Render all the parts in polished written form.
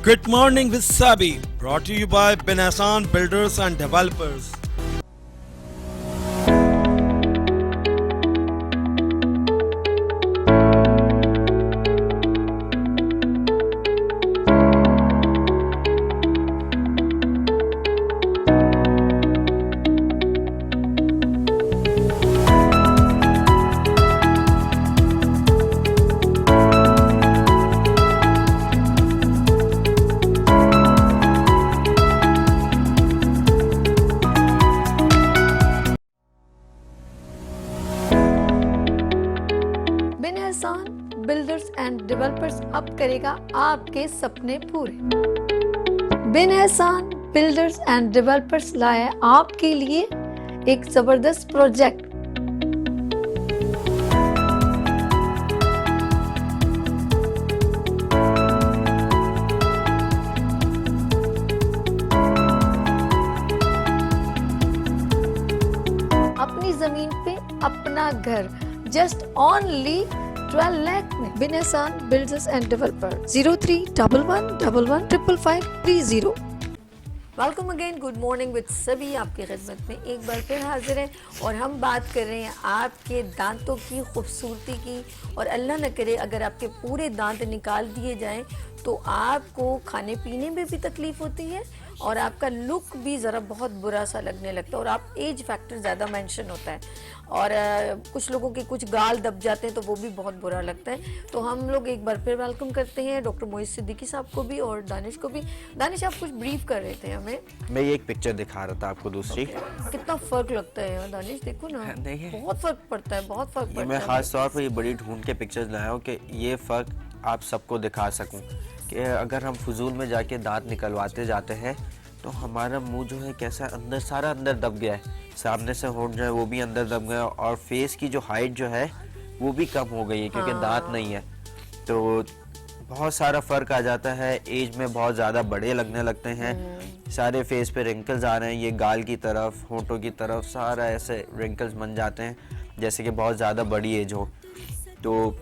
Good morning with Sabi, brought to you by Benasan Builders and Developers. Benhasan builders and developers अब करेगा आपके सपने पूरे। बेनहसान बिल्डर्स एंड डेवलपर्स लाया आपके लिए एक जबरदस्त प्रोजेक्ट। अपनी जमीन पे अपना घर जस्ट ओनली 12 लाख में। Benhasan builders and developer 0311115530। Welcome again, good morning with सभी आपकी खिदमत में एक बार फिर हाजिर है और हम बात कर रहे हैं आपके दांतों की खूबसूरती की। और अल्लाह न करे अगर आपके पूरे दांत निकाल दिए जाएं तो आपको खाने पीने में भी तकलीफ होती है और आपका लुक भी ज़रा बहुत बुरा सा लगने लगता है और आप एज फैक्टर ज़्यादा मेंशन होता है और कुछ लोगों के कुछ गाल दब जाते हैं तो वो भी बहुत बुरा लगता है। तो हम लोग एक बार फिर वेलकम करते हैं डॉक्टर मोहित सिद्दीकी साहब को भी और दानिश को भी। दानिश, आप कुछ ब्रीफ कर रहे थे हमें। मैं ये एक पिक्चर दिखा रहा था आपको दूसरी। कितना फ़र्क लगता है यार दानिश, देखो ना, बहुत फ़र्क पड़ता है, बहुत फ़र्क पड़ता है। मैं खास तौर पर ये बड़ी ढूंढ के पिक्चर्स लाया हूँ कि ये फ़र्क आप सबको दिखा सकूँ कि अगर हम फजूल में जाके दांत निकलवाते जाते हैं तो हमारा मुंह जो है कैसा अंदर सारा अंदर दब गया है, सामने से होंठ जो है वो भी अंदर दब गया और फेस की जो हाइट जो है वो भी कम हो गई है क्योंकि दांत नहीं है। तो बहुत सारा फ़र्क आ जाता है, एज में बहुत ज़्यादा बड़े लगने लगते हैं, सारे फेस पे रिंकल्स आ रहे हैं, ये गाल की तरफ होंठों की तरफ सारा ऐसे रिंकल्स बन जाते हैं जैसे कि बहुत ज़्यादा बड़ी एज हो। तो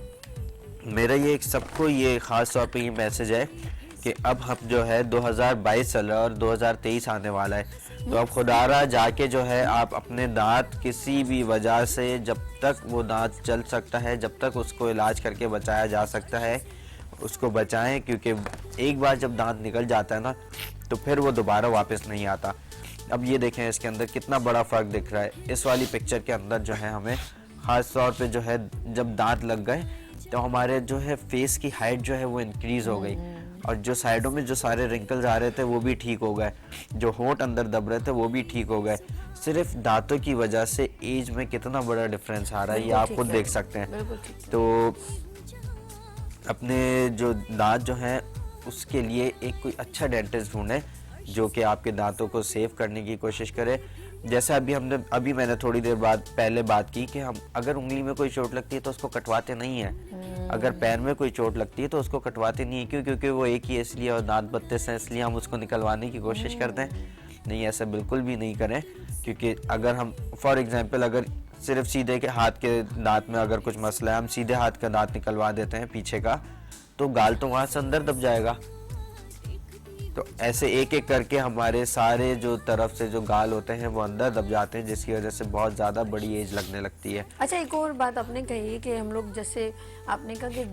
मेरा ये सबको ये ख़ास तौर पे ये मैसेज है कि अब हम जो है 2022 चल रहा है और 2023 आने वाला है, तो अब खुदारा जाके जो है आप अपने दांत किसी भी वजह से जब तक वो दांत चल सकता है, जब तक उसको इलाज करके बचाया जा सकता है उसको बचाएं, क्योंकि एक बार जब दांत निकल जाता है ना तो फिर वो दोबारा वापस नहीं आता। अब ये देखें इसके अंदर कितना बड़ा फ़र्क दिख रहा है। इस वाली पिक्चर के अंदर जो है हमें ख़ास तौर पे जो है जब दांत लग गए तो हमारे जो है फेस की हाइट जो है वो इंक्रीज़ हो गई और जो साइडों में जो सारे रिंकल्स आ रहे थे वो भी ठीक हो गए, जो होंठ अंदर दब रहे थे वो भी ठीक हो गए। सिर्फ दांतों की वजह से एज में कितना बड़ा डिफरेंस आ रहा है ये आप खुद देख सकते हैं। तो अपने जो दांत जो हैं उसके लिए एक कोई अच्छा डेंटिस्ट ढूंढें जो कि आपके दांतों को सेव करने की कोशिश करे। जैसे अभी मैंने थोड़ी देर बाद पहले बात की कि हम अगर उंगली में कोई चोट लगती है तो उसको कटवाते नहीं है, अगर पैर में कोई चोट लगती है तो उसको कटवाते नहीं है। क्यों? क्योंकि वो एक ही इसलिए और दांत बत्ते से इसलिए हम उसको निकलवाने की कोशिश करते हैं। नहीं, ऐसा बिल्कुल भी नहीं करें, क्योंकि अगर हम फॉर एग्जांपल अगर सिर्फ सीधे के हाथ के दांत में अगर कुछ मसला है, हम सीधे हाथ का दांत निकलवा देते हैं पीछे का, तो गाल तो वहाँ से अंदर दब जाएगा। तो ऐसे एक एक करके हमारे सारे जो तरफ से जो गाल होते हैं वो अंदर दब जाते हैं, जिसकी वजह से बहुत ज़्यादा बड़ी एज लगने लगती है। अच्छा, एक और बात आपने कही कि हम लोग जैसे आपने कहा कि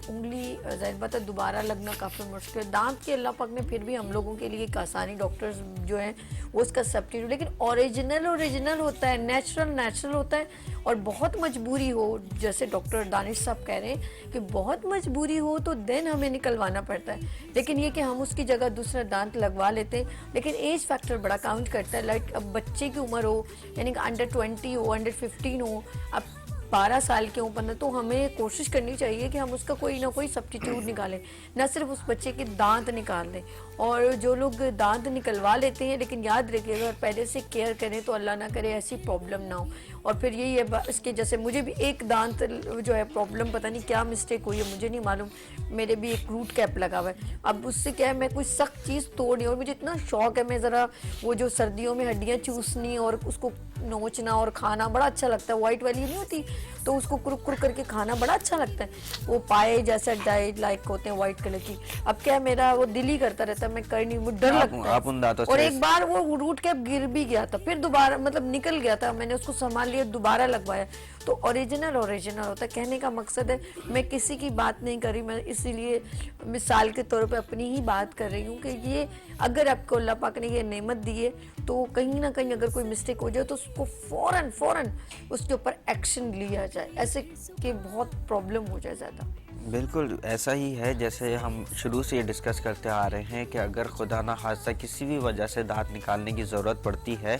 उंगली जाहिर बात है दोबारा लगना काफ़ी मुश्किल, दांत के अल्लाह पाक ने फिर भी हम लोगों के लिए एक आसानी, डॉक्टर्स जो हैं वो उसका सब्स्टिट्यूट, लेकिन ओरिजिनल होता है, नेचुरल होता है। और बहुत मजबूरी हो, जैसे डॉक्टर दानिश साहब कह रहे हैं कि बहुत मजबूरी हो तो देन हमें निकलवाना पड़ता है, लेकिन ये कि हम उसकी जगह दूसरा दांत लगवा लेते हैं। लेकिन एज फैक्टर बड़ा काउंट करता है। लाइक अब बच्चे की उम्र हो, यानी कि अंडर 20 हो, अंडर 15 हो, अब 12 साल के ऊपर, तो हमें कोशिश करनी चाहिए कि हम उसका कोई ना कोई सब्स्टिट्यूट निकालें, ना सिर्फ उस बच्चे के दांत निकाल दें। और जो लोग दांत निकलवा लेते हैं, लेकिन याद रखिए अगर पहले से केयर करें तो अल्लाह ना करे ऐसी प्रॉब्लम ना हो। और फिर यही है इसके, जैसे मुझे भी एक दांत जो है प्रॉब्लम, पता नहीं क्या मिस्टेक हुई है मुझे नहीं मालूम, मेरे भी एक रूट कैप लगा हुआ है। अब उससे क्या है, मैं कोई सख्त चीज़ तोड़नी और मुझे इतना शौक है, मैं ज़रा वो जो सर्दियों में हड्डियाँ चूसनी और उसको नोचना और खाना बड़ा अच्छा लगता है, वाइट वाली नहीं होती तो उसको कुरुक कुरुक करके खाना बड़ा अच्छा लगता है। वो पाए जैसा डाइट लाइक होते हैं व्हाइट कलर की। अब क्या है, मेरा वो दिल ही करता रहता है, मैं कर नहीं, मुझे डर लगता है। आप उन दांतों और से एक बार वो रूट कैप गिर भी गया था, फिर दोबारा मतलब निकल गया था, मैंने उसको संभाल लिया, दोबारा लगवाया। तो ओरिजिनल होता है। कहने का मकसद है, मैं किसी की बात नहीं कर रही, मैं इसीलिए मिसाल के तौर पे अपनी ही बात कर रही हूँ कि ये अगर आपको अल्लाह पाक ने ये नेमत दी है तो कहीं ना कहीं अगर कोई मिस्टेक हो जाए तो उसको फौरन उसके ऊपर एक्शन लिया जाए, ऐसे कि बहुत प्रॉब्लम हो जाए ज़्यादा। बिल्कुल ऐसा ही है। जैसे हम शुरू से ये डिस्कस करते आ रहे हैं कि अगर खुदा ना खास्ता किसी भी वजह से दांत निकालने की ज़रूरत पड़ती है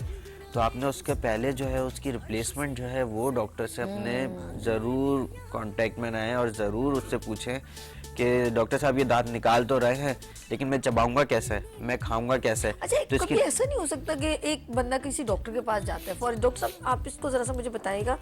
तो आपने उसके पहले जो है उसकी रिप्लेसमेंट जो है वो डॉक्टर से अपने ज़रूर कांटेक्ट में रहें और ज़रूर उससे पूछें कि डॉक्टर साहब ये दांत निकाल तो रहे हैं लेकिन मैं चबाऊंगा कैसे, मैं खाऊंगा कैसे। अच्छा, तो कभी ऐसा नहीं हो सकता कि एक बंदा किसी डॉक्टर के पास जाता है, फॉर डॉक्टर साहब आप इसको जरा सा मुझे बताइएगा,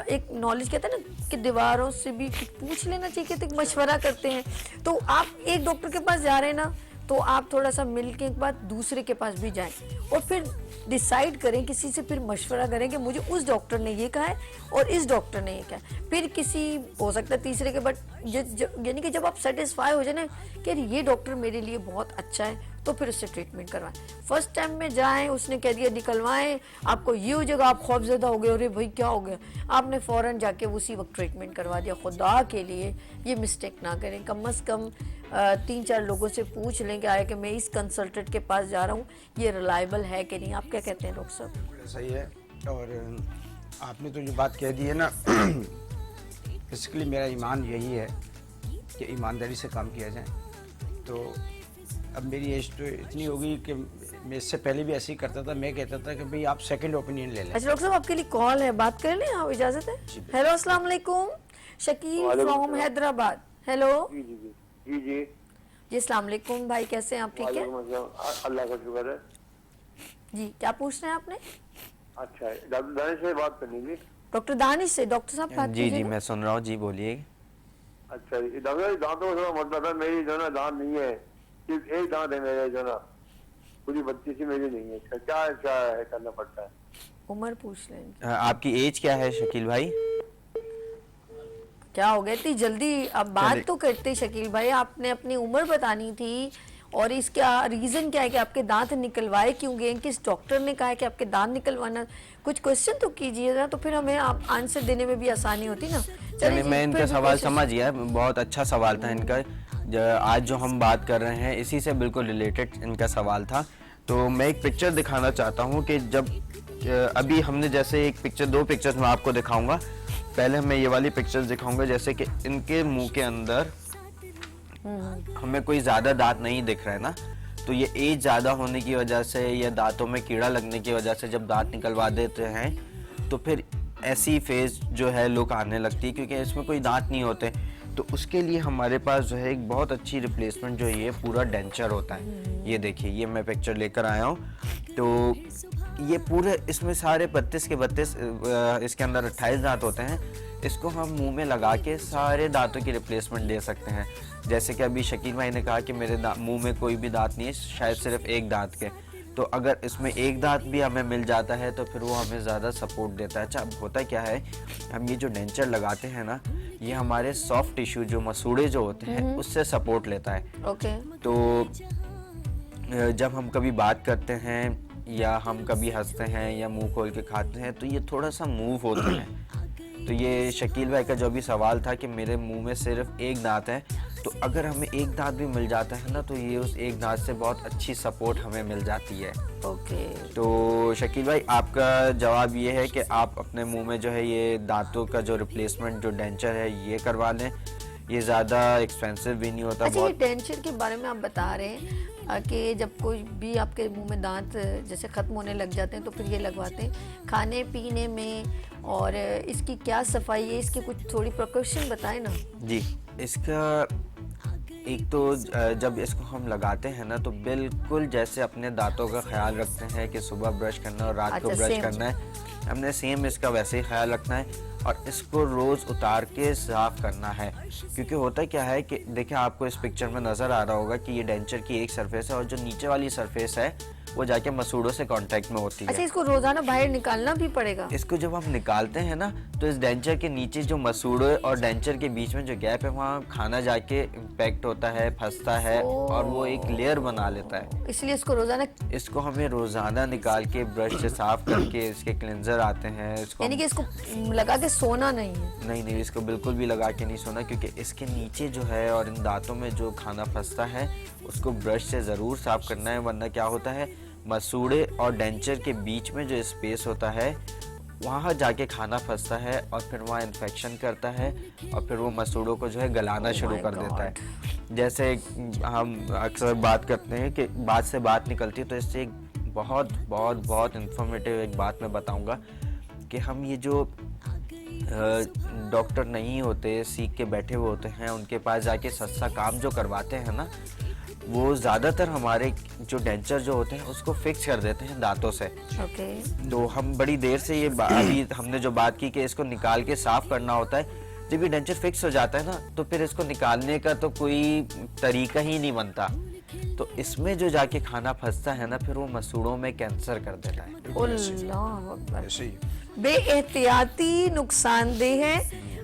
एक नॉलेज कहते हैं ना कि दीवारों से भी कुछ पूछ लेना चाहिए, तो एक मशवरा करते हैं। तो आप एक डॉक्टर के पास जा रहे हैं ना, तो आप थोड़ा सा मिल के एक बार दूसरे के पास भी जाएं और फिर डिसाइड करें, किसी से फिर मशवरा करें कि मुझे उस डॉक्टर ने ये कहा है और इस डॉक्टर ने ये कहा है, फिर किसी हो सकता है तीसरे के, बट यानी कि जब आप सेटिस्फाई हो जाए ना कि ये डॉक्टर मेरे लिए बहुत अच्छा है, तो फिर उससे ट्रीटमेंट करवाएं। फर्स्ट टाइम में जाएं, उसने कह दिया निकलवाएं, आपको ये हो जाएगा, आप खौफजदा हो गए, अरे भाई क्या हो गया, आपने फौरन जाके उसी वक्त ट्रीटमेंट करवा दिया। खुदा के लिए ये मिस्टेक ना करें, कम से कम 3-4 लोगों से पूछ लें कि आया कि मैं इस कंसल्टेंट के पास जा रहा हूँ, ये रिलायबल है कि नहीं। आप क्या कहते हैं डॉक्टर साहब? सही है। और आपने तो जो बात कह दी है ना, बेसिकली मेरा ईमान यही है कि ईमानदारी से काम किया जाए। तो अब मेरी एज तो इतनी होगी कि मैं इससे पहले भी ऐसे ही करता था, मैं कहता था कि भाई आप सेकंड ओपिनियन ले लें। अच्छा डॉक्टर साहब, आपके लिए कॉल है, बात कर लें, आप इजाजत है? हेलो, अस्सलाम वालेकुम, शकील फ्रॉम हैदराबाद। हेलो जी, अस्सलाम वालेकुम भाई, कैसे हैं आप? ठीक है, अल्लाह का शुक्र है जी। क्या पूछ रहे हैं आपने? अच्छा, डॉक्टर दानिश से बात करनी थी। डॉक्टर दानिश से? डॉक्टर साहब बात जी कीजिए जी ना। मैं सुन रहा हूँ, जी बोलिए। अच्छा, डॉक्टर दांतों का थोड़ा मसला था, मेरी जो ना दांत नहीं है, सिर्फ एक दांत है मेरे, जो ना पूरी बच्ची सी मेरी नहीं है। क्या क्या करना पड़ता है? उम्र पूछ लें। आपकी एज क्या है शकील भाई? क्या हो गया इतनी जल्दी? अब बात तो करते शकील भाई, आपने अपनी उम्र बतानी थी और इसका रीजन क्या है कि आपके दांत निकलवाए क्यों गए, किस डॉक्टर ने कहा है कि आपके दांत निकलवाना, कुछ क्वेश्चन तो कीजिएगा, तो फिर हमें आप आंसर देने में भी आसानी होती ना। चलिए, मैं इनका सवाल समझ गया, बहुत अच्छा सवाल था इनका। आज जो हम बात कर रहे हैं इसी से बिल्कुल रिलेटेड इनका सवाल था। तो मैं एक पिक्चर दिखाना चाहता हूँ कि जब अभी हमने जैसे एक पिक्चर, 2 पिक्चर्स मैं आपको दिखाऊंगा। पहले मैं ये वाली पिक्चर्स दिखाऊंगा, जैसे कि इनके मुंह के अंदर हमें कोई ज्यादा दांत नहीं दिख रहा है ना, तो ये एज ज्यादा होने की वजह से या दांतों में कीड़ा लगने की वजह से जब दांत निकलवा देते हैं तो फिर ऐसी फेज जो है लुक आने लगती है, क्योंकि इसमें कोई दांत नहीं होते। तो उसके लिए हमारे पास जो है एक बहुत अच्छी रिप्लेसमेंट जो ये पूरा डेंचर होता है। ये देखिए, ये मैं पिक्चर लेकर आया हूँ। तो ये पूरे इसमें सारे 32 के 32 इसके अंदर 28 दांत होते हैं। इसको हम मुंह में लगा के सारे दांतों की रिप्लेसमेंट ले सकते हैं। जैसे कि अभी शकील भाई ने कहा कि मेरे मुंह में कोई भी दांत नहीं है, शायद सिर्फ एक दांत के, तो अगर इसमें एक दांत भी हमें मिल जाता है तो फिर वो हमें ज़्यादा सपोर्ट देता है। अच्छा, अब होता क्या है, हम ये जो डेंचर लगाते हैं ना, ये हमारे सॉफ्ट टिश्यू जो मसूड़े जो होते हैं उससे सपोर्ट लेता है। ओके। तो जब हम कभी बात करते हैं या हम कभी हंसते हैं या मुंह खोल के खाते हैं तो ये थोड़ा सा मूव होते हैं। तो ये शकील भाई का जो भी सवाल था कि मेरे मुंह में सिर्फ एक दांत है, तो अगर हमें एक दांत भी मिल जाता है ना, तो ये उस एक दांत से बहुत अच्छी सपोर्ट हमें मिल जाती है। ओके। तो शकील भाई, आपका जवाब ये है कि आप अपने मुंह में जो है ये दांतों का जो रिप्लेसमेंट जो डेंचर है ये करवा लें। ये ज़्यादा एक्सपेंसिव भी नहीं होता। अच्छा, बहुत ये डेंचर के बारे में आप बता रहे हैं कि जब कोई भी आपके मुंह में दांत जैसे ख़त्म होने लग जाते हैं तो फिर ये लगवाते हैं खाने पीने में, और इसकी क्या सफाई है, इसके कुछ थोड़ी प्रिकॉशन बताएं ना। जी, इसका एक तो जब इसको हम लगाते हैं ना, तो बिल्कुल जैसे अपने दांतों का ख्याल रखते हैं कि सुबह ब्रश करना और रात को ब्रश करना है, हमने सेम इसका वैसे ही ख्याल रखना है और इसको रोज़ उतार के साफ करना है। क्योंकि होता क्या है कि देखिए, आपको इस पिक्चर में नज़र आ रहा होगा कि ये डेंचर की एक सरफेस है और जो नीचे वाली सरफेस है वो जाके मसूड़ों से कांटेक्ट में होती अच्छा, है। इसको रोजाना बाहर निकालना भी पड़ेगा? इसको जब हम निकालते हैं ना, तो इस डेंचर के नीचे जो मसूड़े और डेंचर के बीच में जो गैप है, वहाँ खाना जाके इम्पैक्ट होता है, फंसता है और वो एक लेयर बना लेता है। इसलिए इसको रोजाना, इसको हमें रोजाना निकाल के ब्रश से साफ करके, इसके क्लेंजर आते हैं, इसको यानी कि इसको लगा के सोना नहीं है? नहीं, इसको बिल्कुल भी लगा के नहीं सोना, क्योंकि इसके नीचे जो है और इन दांतों में जो खाना फंसता है उसको ब्रश से ज़रूर साफ करना है, वरना क्या होता है, मसूड़े और डेंचर के बीच में जो स्पेस होता है वहाँ जाके खाना फंसता है और फिर वहाँ इन्फेक्शन करता है और फिर वो मसूड़ों को जो है गलाना शुरू कर देता है। जैसे हम अक्सर बात करते हैं कि बात से बात निकलती है, तो इससे एक बहुत बहुत बहुत इन्फॉर्मेटिव एक बात मैं बताऊंगा कि हम ये जो डॉक्टर नहीं होते, सीख के बैठे हुए होते हैं, उनके पास जाके सस्ता काम जो करवाते हैं ना, वो ज़्यादातर हमारे जो डेंचर जो होते हैं उसको फिक्स कर देते हैं दांतों से। ओके। तो हम बड़ी देर से ये अभी हमने जो बात की कि इसको निकाल के साफ करना होता है, जब ये डेंचर फिक्स हो जाता है ना, तो फिर इसको निकालने का तो कोई तरीका ही नहीं बनता। तो इसमें जो जाके खाना फंसता है ना, फिर वो मसूड़ों में कैंसर कर देता है। अल्लाह अकबर। ऐसे ही बेएहतियाती नुकसानदेह है।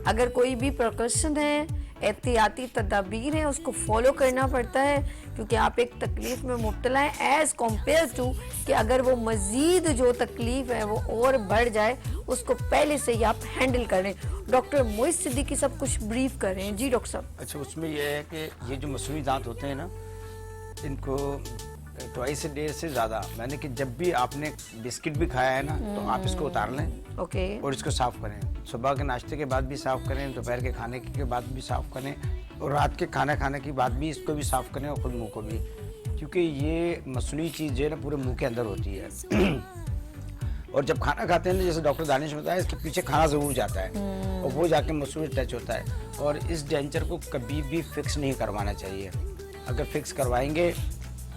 अगर कोई भी प्रिकॉशन है, एहतियाती तदाबीर है, उसको फॉलो करना पड़ता है, क्योंकि आप एक तकलीफ में मुब्तला है एज कम्पेयर टू कि अगर वो मजीद जो तकलीफ है वो और बढ़ जाए, उसको पहले से ही आप हैंडल करें। डॉक्टर मोइज सिद्दीकी सब कुछ ब्रीफ कर रहे हैं। जी डॉक्टर साहब। अच्छा, उसमें यह है कि ये जो मसूड़ी दांत होते हैं ना, इनको ट्वाइस डे से ज़्यादा, मैंने कि जब भी आपने बिस्किट भी खाया है ना, तो आप इसको उतार लें ओके। और इसको साफ़ करें। सुबह के नाश्ते के बाद भी साफ़ करें, दोपहर के खाने के बाद भी साफ़ करें और रात के खाना खाने के बाद भी इसको भी साफ़ करें और खुद मुंह को भी, क्योंकि ये मसूड़ी चीज़ जो है ना पूरे मुंह के अंदर होती है। और जब खाना खाते हैं ना, जैसे डॉक्टर दानिश बताया, इसके पीछे खाना ज़रूर जाता है और वो जाके मसूड़ी टच होता है। और इस डेंचर को कभी भी फिक्स नहीं करवाना चाहिए। अगर फिक्स करवाएंगे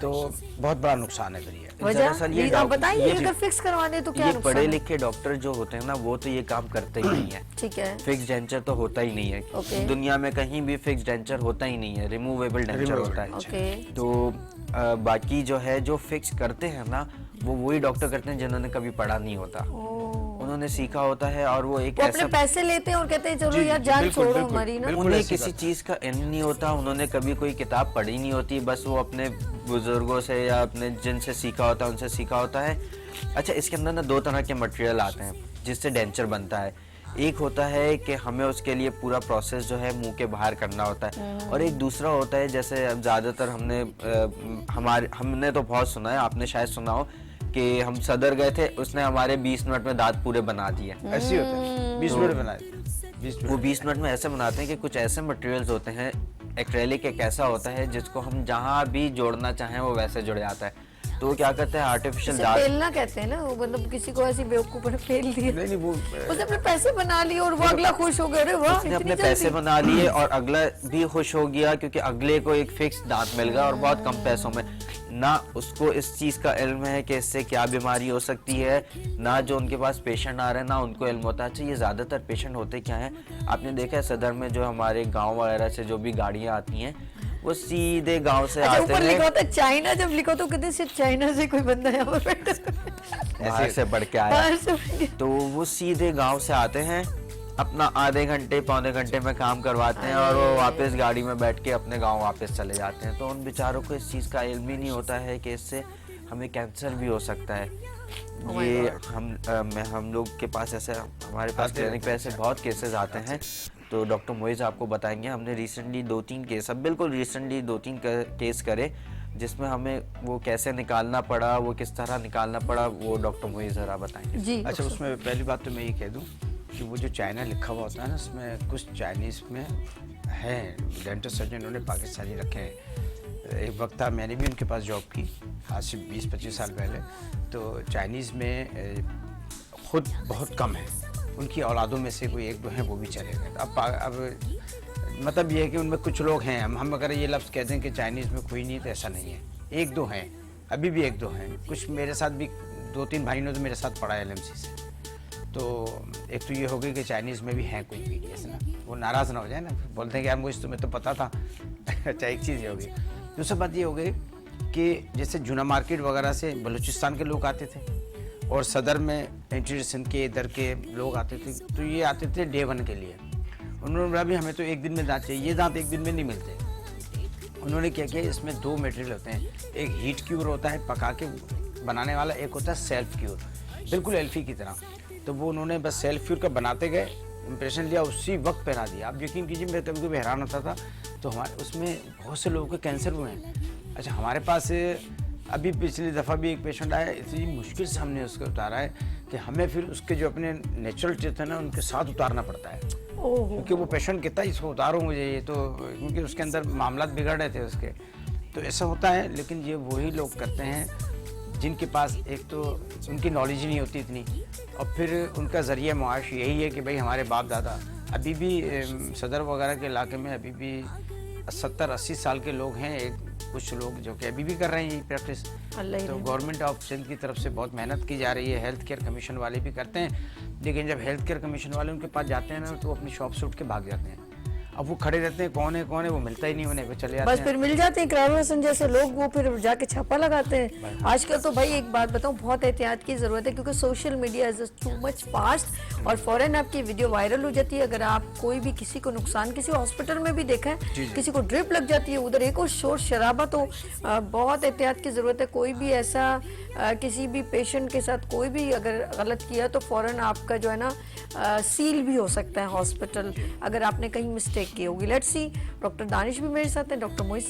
तो बहुत बड़ा नुकसान है फिर ये। दरअसल ये आप बताइए, ये अगर फिक्स करवाने तो क्या ये नुकसान पढ़े है? लिखे डॉक्टर जो होते हैं ना, वो तो ये काम करते ही नहीं है। ठीक है। फिक्स डेंचर तो होता ही नहीं है। ओके। दुनिया में कहीं भी फिक्स डेंचर होता ही नहीं है, रिमूवेबल डेंचर होता है। ओके। तो बाकी जो है, जो फिक्स करते हैं ना, वो वही डॉक्टर करते हैं जिन्होंने कभी पढ़ा नहीं होता, उन्होंने सीखा होता है। और वो एक वो अपने पैसे लेते हैं और कहते हैं चलो यार जान छोड़ो हमारी ना। उन्हें किसी चीज का इल्म नहीं होता, उन्होंने कभी कोई किताब पढ़ी नहीं होती, बस वो अपने बुजुर्गों से या अपने जिनसे सीखा होता है उनसे सीखा होता है। अच्छा, इसके अंदर ना दो तरह के मटेरियल आते हैं जिससे डेंचर बनता है। एक होता है कि हमें उसके लिए पूरा प्रोसेस जो है मुंह के बाहर करना होता है, और एक दूसरा होता है, जैसे अब ज़्यादातर हमने तो बहुत सुना है, आपने शायद सुना हो कि हम सदर गए थे, उसने हमारे 20 मिनट में दांत पूरे बना दिए। ऐसे ही होता है, 20 मिनट बनाए, 20 वो 20 मिनट में ऐसे बनाते हैं कि कुछ ऐसे मटेरियल्स होते हैं, एक्रेलिक एक ऐसा होता है जिसको हम जहाँ भी जोड़ना चाहें वो वैसे जुड़ जाता है। तो वो क्या करते हैं, आर्टिफिशियल इसे दांत पेलना कहते हैं ना, वो मतलब किसी को ऐसी बेवकूफ ने पेल दिया, नहीं वो उसने अपने पैसे बना लिए और वो अगला खुश हो गया, अरे वाह उसने अपने इतनी पैसे जल्दी। बना लिए और अगला भी खुश हो गया, क्योंकि अगले को एक फिक्स दांत मिल गया और बहुत कम पैसों में। ना उसको इस चीज का इल्म है कि इससे क्या बीमारी हो सकती है, ना जो उनके पास पेशेंट आ रहे हैं ना उनको इल्म होता है। अच्छा, ये ज्यादातर पेशेंट होते क्या हैं, आपने देखा है सदर में जो हमारे गांव वगैरह से जो भी गाड़ियां आती हैं, वो सीधे गांव से अच्छा, आते ऊपर लिखा हैं, होता है चाइना, जब लिखो तो कहते हैं सिर्फ चाइना से कोई बंदा यहाँ पर बैठा बाहर से बढ़ के आया। बाहर से बढ़ के। तो वो सीधे गांव से आते हैं, अपना आधे घंटे पौने घंटे में काम करवाते हैं और वो वापस गाड़ी में बैठ के अपने गांव वापस चले जाते हैं। तो उन बेचारों को इस चीज़ का इल्म ही नहीं होता है कि इससे हमें कैंसर भी हो सकता है। ये हम लोग के पास ऐसे, हमारे पास क्लिनिक पे ऐसे बहुत केसेस आते हैं। तो डॉक्टर मोइज आपको बताएंगे, हमने रिसेंटली 2-3 केस, अब बिल्कुल रिसेंटली 2-3 केस करे जिसमें हमें वो कैसे निकालना पड़ा, वो किस तरह निकालना पड़ा, वो डॉक्टर मोइज जरा बताएंगे। जी। अच्छा, उसमें पहली बात तो मैं ये कह दूं कि वो जो चाइना लिखा हुआ होता है ना, उसमें कुछ चाइनीज़ में है डेंटल सर्जन, उन्होंने पाकिस्तानी रखे हैं। एक वक्त था, मैंने भी उनके पास जॉब की आज से 20-25 साल पहले। तो चाइनीज़ में खुद बहुत कम है, उनकी औलादों में से कोई एक दो हैं वो भी चले गए। अब मतलब ये है कि उनमें कुछ लोग हैं, हम अगर ये लफ्ज़ कहते हैं कि चाइनीज़ में कोई नहीं, तो ऐसा नहीं है, एक दो हैं, अभी भी एक दो हैं। कुछ मेरे साथ भी 2-3 भाई ने तो मेरे साथ पढ़ा है LMC से। तो एक तो ये हो गई कि चाइनीज़ में भी हैं कोई पीडीएस ना, वो नाराज़ ना हो जाए ना, बोलते हैं कि यार मुझे तुम्हें तो पता था। अच्छा, एक चीज़ ये हो गई। दूसरी बात ये हो गई कि जैसे जूना मार्केट वगैरह से बलूचिस्तान के लोग आते थे और सदर में इंटीरियर सिंध के इधर के लोग आते थे, तो ये आते थे डे 1 के लिए। उन्होंने बोला भी हमें तो एक दिन में दांत चाहिए, ये दांत एक दिन में नहीं मिलते। उन्होंने क्या किया, इसमें 2 मटेरियल होते हैं, एक हीट क्यूर होता है पका के बनाने वाला, एक होता है सेल्फ क्यूर, बिल्कुल एल्फी की तरह। तो वो उन्होंने बस सेल्फ क्यूर का बनाते गए, इम्प्रेशन लिया, उसी वक्त पहना दिया। आप यकीन कीजिए मैं कभी कभी हैरान होता था, तो हमारे उसमें बहुत से लोगों के कैंसर हुए हैं। अच्छा, हमारे पास अभी पिछली दफ़ा भी एक पेशेंट आया, इतनी मुश्किल से हमने उसको उतारा है कि हमें फिर उसके जो अपने नेचुरल टीथ है ना उनके साथ उतारना पड़ता है, क्योंकि वो पेशेंट कहता है इसको उतारो मुझे, ये तो क्योंकि उसके अंदर मामला बिगड़ रहे थे उसके। तो ऐसा होता है, लेकिन ये वही लोग करते हैं जिनके पास एक तो उनकी नॉलेज ही नहीं होती इतनी, और फिर उनका ज़रिया मुआश यही है कि भाई हमारे बाप दादा। अभी भी सदर वगैरह के इलाके में अभी भी 70-80 साल के लोग हैं, कुछ लोग जो कि अभी भी कर रहे हैं यही प्रैक्टिस। तो गवर्नमेंट ऑफ सिंध की तरफ से बहुत मेहनत की जा रही है, हेल्थ केयर कमीशन वाले भी करते हैं, लेकिन जब हेल्थ केयर कमीशन वाले उनके पास जाते हैं ना तो वो अपनी शॉप से उठ के भाग जाते हैं। अब वो खड़े रहते हैं, कौन है वो मिलता ही नहीं उन्हें, वो चले जाते बस हैं। फिर मिल जाते हैं क्राइम जैसे लोग, वो फिर जाके छापा लगाते हैं। आजकल तो भाई एक बात बताऊं, बहुत एहतियात की जरूरत है, क्योंकि social media is too much fast और फौरन आपकी वीडियो वायरल हो जाती है। अगर आप कोई भी किसी को नुकसान, किसी हॉस्पिटल में भी देखा है किसी को ड्रिप लग जाती है, उधर एक और शोर शराबा, तो बहुत एहतियात की जरूरत है। कोई भी ऐसा किसी भी पेशेंट के साथ कोई भी अगर गलत किया तो फौरन आपका जो है ना सील भी हो सकता है हॉस्पिटल, अगर आपने कहीं मिस्टेक की होगी। लेट्स सी, डॉक्टर दानिश भी मेरे साथ हैं, डॉक्टर मोइस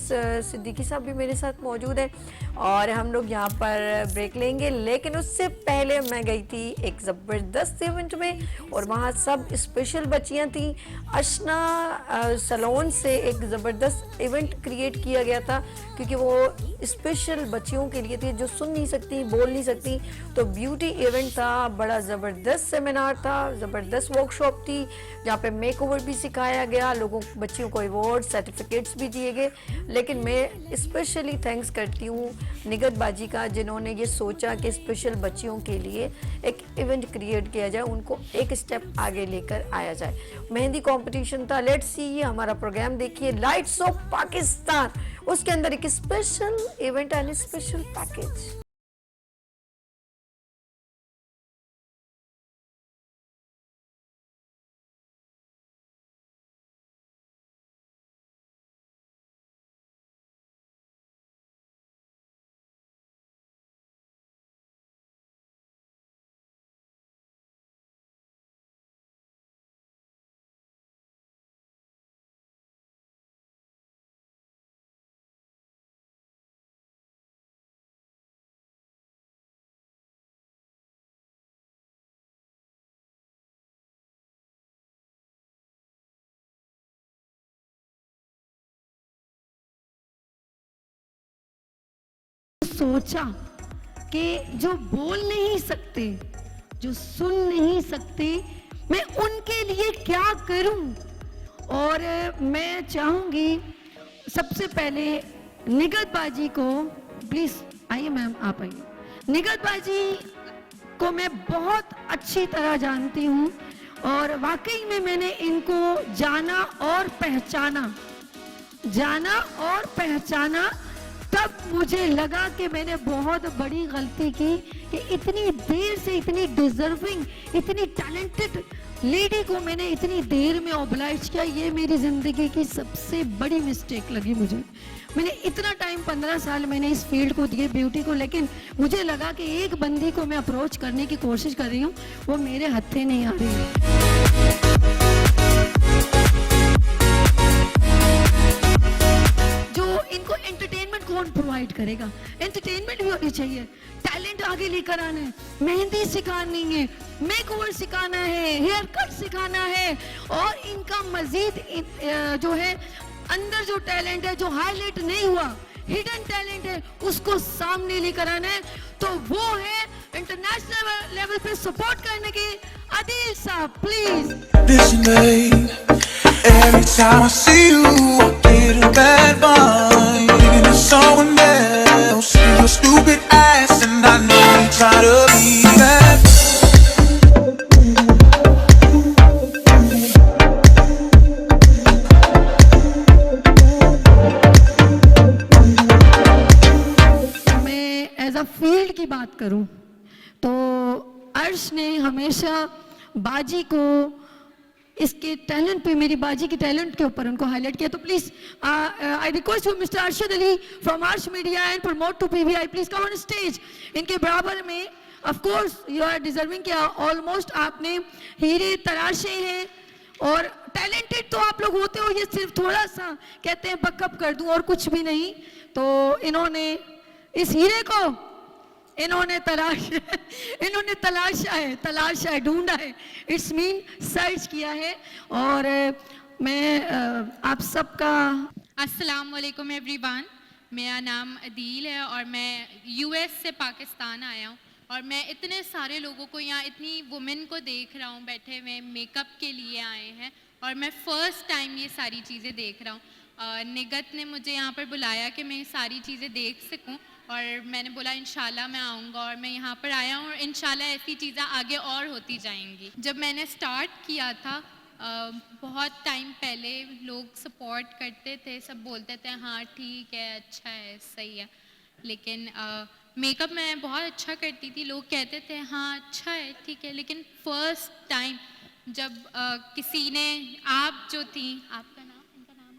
सिद्दीकी साहब भी मेरे साथ मौजूद हैं, और हम लोग यहाँ पर ब्रेक लेंगे। लेकिन उससे पहले मैं गई थी एक ज़बरदस्त इवेंट में, और वहाँ सब स्पेशल बच्चियाँ थी। अशना सलोन से एक ज़बरदस्त इवेंट क्रिएट किया गया था, क्योंकि वो स्पेशल बच्चियों के लिए थी जो सुन नहीं सकती, बोल नहीं सकती। तो ब्यूटी इवेंट था, बड़ा ज़बरदस्त सेमिनार था, ज़बरदस्त वर्कशॉप थी, जहाँ पे मेकओवर भी सिखाया गया, लोगों बच्चियों को अवार्ड सर्टिफिकेट्स भी दिए गए। लेकिन मैं स्पेशली थैंक्स करती हूँ निगत बाजी का, जिन्होंने ये सोचा कि स्पेशल बच्चियों के लिए एक इवेंट क्रिएट किया जाए, उनको एक स्टेप आगे लेकर आया जाए। मेहंदी कंपटीशन था, लेट्स सी, ये हमारा प्रोग्राम देखिए, लाइट्स ऑफ पाकिस्तान, उसके अंदर एक special event and special package. सोचा कि जो बोल नहीं सकते, जो सुन नहीं सकते, मैं उनके लिए क्या करूं। और मैं चाहूंगी सबसे पहले निगत बाजी को, प्लीज आइए मैम, आप आइए। निगत बाजी को मैं बहुत अच्छी तरह जानती हूं, और वाकई में मैंने इनको जाना और पहचाना, तब मुझे लगा कि मैंने बहुत बड़ी गलती की कि इतनी देर से इतनी डिजर्विंग, इतनी टैलेंटेड लेडी को मैंने इतनी देर में ऑब्लाइज किया। ये मेरी जिंदगी की सबसे बड़ी मिस्टेक लगी मुझे। मैंने इतना टाइम 15 साल मैंने इस फील्ड को दिए, ब्यूटी को, लेकिन मुझे लगा कि एक बंदी को मैं अप्रोच करने की कोशिश कर रही हूँ, वो मेरे हत्थे नहीं आ रही है। इनको एंटरटेनमेंट कौन प्रोवाइड करेगा? एंटरटेनमेंट भी होनी चाहिए, टैलेंट आगे लेकर आना है, मेहंदी सिखानी है, मेकओवर सिखाना है, हेयर कट सिखाना है, और इनका मजीद जो है अंदर जो टैलेंट है, जो हाईलाइट नहीं हुआ, हिडन टैलेंट है, उसको सामने लेकर आना है। तो वो है इंटरनेशनल लेवल पे सपोर्ट करने की आदिल साहब, please. Every time I see you, I get a bad vibe. Thinking of someone else, see your stupid ass, and I know you try to be that. The field की बात करूं तो अर्श ने हमेशा बाजी को इसके टैलेंट पे, मेरी बाजी के टैलेंट के ऊपर उनको हाईलाइट किया। तो please I request you mister Arshad Ali from Arsh media and promote to PVI, please come on stage. इनके बराबर में of course you are deserving कि ऑलमोस्ट आपने हीरे तराशे हैं और टैलेंटेड तो आप लोग होते हो, ये सिर्फ थोड़ा सा कहते हैं बकअप कर दूं और कुछ भी नहीं। तो इन्होंने इस हीरे को इन्होंने तलाशा है, ढूंढा है, इट्स मीन सर्च किया है। और मैं आप सबका अस्सलाम वालेकुम एवरीवन, मेरा नाम अदील है और मैं यूएस से पाकिस्तान आया हूँ और मैं इतने सारे लोगों को यहाँ, इतनी वुमेन को देख रहा हूँ बैठे हुए मेकअप के लिए आए हैं और मैं फ़र्स्ट टाइम ये सारी चीज़ें देख रहा हूँ। निगत ने मुझे यहाँ पर बुलाया कि मैं ये सारी चीज़ें देख सकूँ और मैंने बोला इंशाल्लाह मैं आऊँगा और मैं यहाँ पर आया हूँ और इंशाल्लाह ऐसी चीज़ें आगे और होती जाएंगी। जब मैंने स्टार्ट किया था बहुत टाइम पहले लोग सपोर्ट करते थे, सब बोलते थे हाँ ठीक है, अच्छा है, सही है, लेकिन मेकअप मैं बहुत अच्छा करती थी, लोग कहते थे हाँ अच्छा है, ठीक है, लेकिन फर्स्ट टाइम जब किसी ने, आप जो थी, आपका नाम, इनका नाम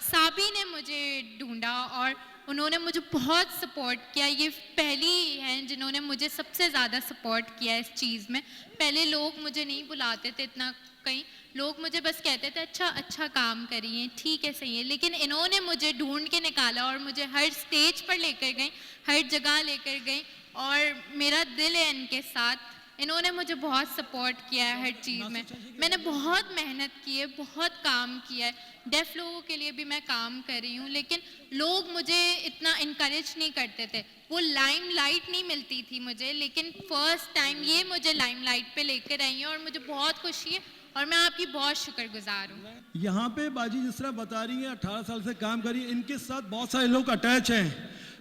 साबी ने मुझे ढूंढा और उन्होंने मुझे बहुत सपोर्ट किया। ये पहली हैं जिन्होंने मुझे सबसे ज़्यादा सपोर्ट किया इस चीज़ में। पहले लोग मुझे नहीं बुलाते थे इतना कहीं, लोग मुझे बस कहते थे अच्छा काम करिए, ठीक है, सही है, लेकिन इन्होंने मुझे ढूंढ के निकाला और मुझे हर स्टेज पर लेकर गई, हर जगह लेकर गई और मेरा दिल है इनके साथ। इन्होंने मुझे बहुत सपोर्ट किया है हर चीज़ में। मैंने बहुत मेहनत की है, बहुत काम किया है, डेफ लोगों के लिए भी मैं काम कर रही हूँ, लेकिन लोग मुझे इतना इनकरेज नहीं करते थे, वो लाइमलाइट नहीं मिलती थी मुझे, लेकिन फर्स्ट टाइम ये मुझे लाइमलाइट पे लेकर आई है और मुझे बहुत खुशी है और मैं आपकी बहुत शुक्रगुजार हूँ। यहाँ पे बाजी जिस तरह बता रही है 18 साल से काम कर रही है, इनके साथ बहुत सारे लोग अटैच हैं।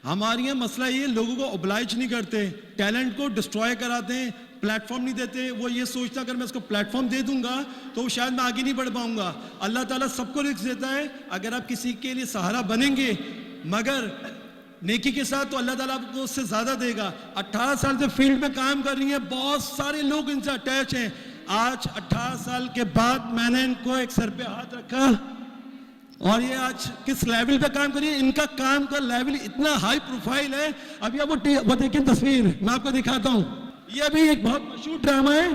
हमारे यहाँ मसला ये लोगों को ओब्लाइज नहीं करते, टैलेंट को डिस्ट्रॉय कराते हैं, प्लेटफॉर्म नहीं देते। वो ये सोचता अगर मैं इसको प्लेटफॉर्म दे दूंगा तो शायद मैं आगे नहीं बढ़ पाऊंगा। अल्लाह ताला सबको रिस्क देता है, अगर आप किसी के लिए सहारा बनेंगे मगर नेकी के साथ तो अल्लाह ताला आपको उससे ज़्यादा देगा। 18 साल से फील्ड में काम कर रही हैं, बहुत सारे लोग इनसे अटैच हैं। आज 18 साल के बाद मैंने इनको एक सर पे हाथ रखा और ये आज किस लेवल पे काम करिए, इनका काम का लेवल इतना हाई प्रोफाइल है। अभी आप वो देखिए तस्वीर, मैं आपको दिखाता हूँ। ये भी एक बहुत मशहूर ड्रामा है,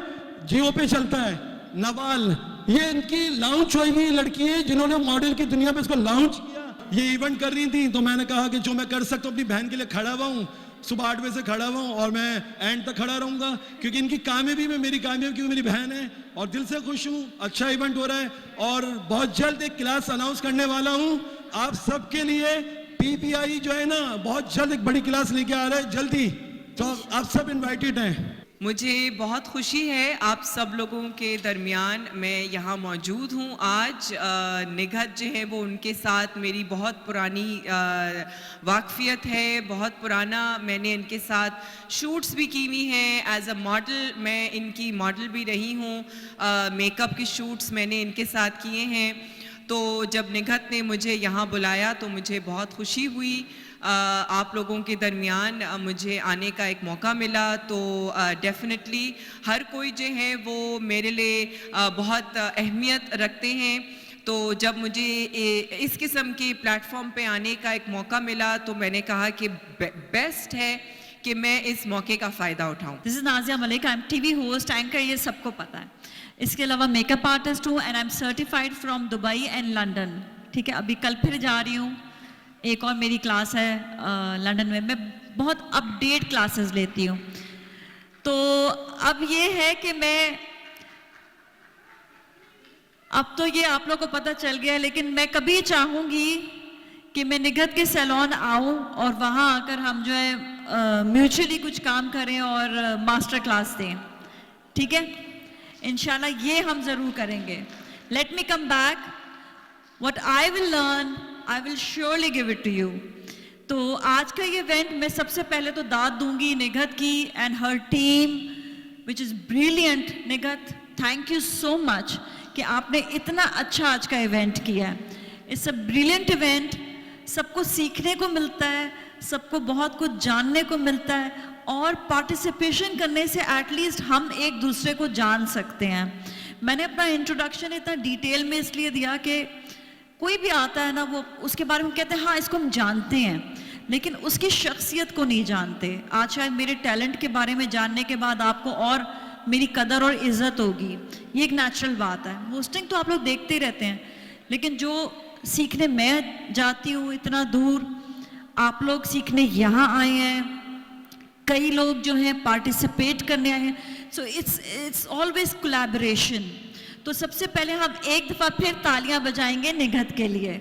जियो पे चलता है, नवाल। ये इनकी लॉन्च हुई हुई लड़की है जिन्होंने मॉडल की दुनिया पे इसको लॉन्च किया। ये इवेंट कर रही थी तो मैंने कहा कि जो मैं कर सकता हूँ अपनी बहन के लिए खड़ा हुआ हूँ, सुबह 8 बजे से खड़ा हुआ हूँ और मैं एंड तक खड़ा रहूँगा क्योंकि इनकी कामयाबी में मेरी कामयाबी, क्योंकि मेरी बहन है और दिल से खुश हूँ। अच्छा इवेंट हो रहा है और बहुत जल्द एक क्लास अनाउंस करने वाला हूँ आप सबके लिए। पीपीआई जो है ना बहुत जल्द एक बड़ी क्लास लेके आ रहा है जल्दी, तो आप सब इनवाइटेड हैं। मुझे बहुत खुशी है आप सब लोगों के दरमियान मैं यहाँ मौजूद हूँ आज। निगहत जो है वो उनके साथ मेरी बहुत पुरानी वाकफियत है, बहुत पुराना मैंने इनके साथ शूट्स भी की हुई हैं एज अ मॉडल। मैं इनकी मॉडल भी रही हूँ, मेकअप के शूट्स मैंने इनके साथ किए हैं। तो जब निगहत ने मुझे यहाँ बुलाया तो मुझे बहुत खुशी हुई। आप लोगों के दरमियान मुझे आने का एक मौका मिला तो डेफिनेटली हर कोई जो है वो मेरे लिए बहुत अहमियत रखते हैं। तो जब मुझे इस किस्म के प्लेटफॉर्म पे आने का एक मौका मिला तो मैंने कहा कि बेस्ट है कि मैं इस मौके का फ़ायदा उठाऊं। This is Nazia Malik, I am TV host, anchor, ये सबको पता है। इसके अलावा मेकअप आर्टिस्ट हूँ and I am certified from Dubai and London. ठीक है, अभी कल फिर जा रही हूँ, एक और मेरी क्लास है लंदन में। मैं बहुत अपडेट क्लासेस लेती हूँ। तो अब ये है कि अब तो ये आप लोगों को पता चल गया, लेकिन मैं कभी चाहूँगी कि मैं निगहत के सैलून आऊँ और वहाँ आकर हम जो है म्यूचुअली कुछ काम करें और मास्टर क्लास दें। ठीक है, इंशाल्लाह ये हम ज़रूर करेंगे। Let me come back, what I will learn I will surely give it to you. तो आज का ये इवेंट मैं सबसे पहले तो दाद दूंगी निगहत की and her team which is brilliant. Nighat, thank you so much कि आपने इतना अच्छा आज का इवेंट किया है। इट्स अ ब्रिलियंट इवेंट, सबको सीखने को मिलता है, सबको बहुत कुछ जानने को मिलता है और पार्टिसिपेशन करने से एटलीस्ट हम एक दूसरे को जान सकते हैं। मैंने अपना इंट्रोडक्शन इतना डिटेल में इसलिए दिया कि कोई भी आता है ना, वो उसके बारे में कहते हैं हाँ इसको हम जानते हैं, लेकिन उसकी शख्सियत को नहीं जानते। आज शायद मेरे टैलेंट के बारे में जानने के बाद आपको और मेरी कदर और इज्जत होगी, ये एक नेचुरल बात है। होस्टिंग तो आप लोग देखते ही रहते हैं, लेकिन जो सीखने मैं जाती हूँ इतना दूर, आप लोग सीखने यहाँ आए हैं, कई लोग जो हैं पार्टिसिपेट करने आए हैं, सो इट्स ऑलवेज कोलैबोरेशन। तो सबसे पहले हम एक दफ़ा फिर तालियां बजाएंगे निगहत के लिए।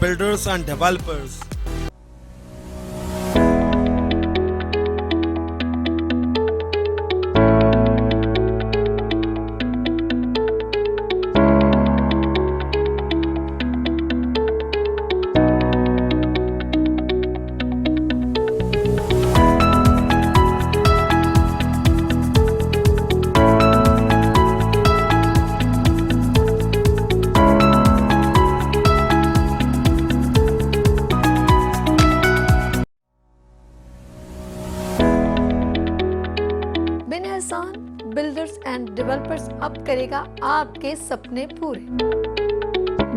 Builders and developers. बिन एहसान बिल्डर्स एंड डेवलपर्स अब करेगा आपके सपने पूरे।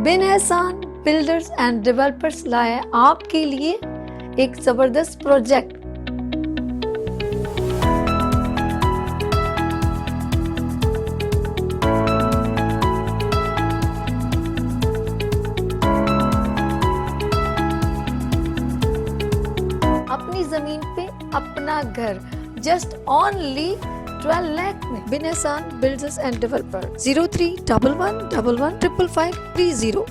बिन एहसान बिल्डर्स एंड डेवलपर्स लाया आपके लिए एक जबरदस्त प्रोजेक्ट। अपनी जमीन पे अपना घर जस्ट ओनली 12 लाख में। बिन एहसान बिल्डर्स एंड डेवलपर 0311115530।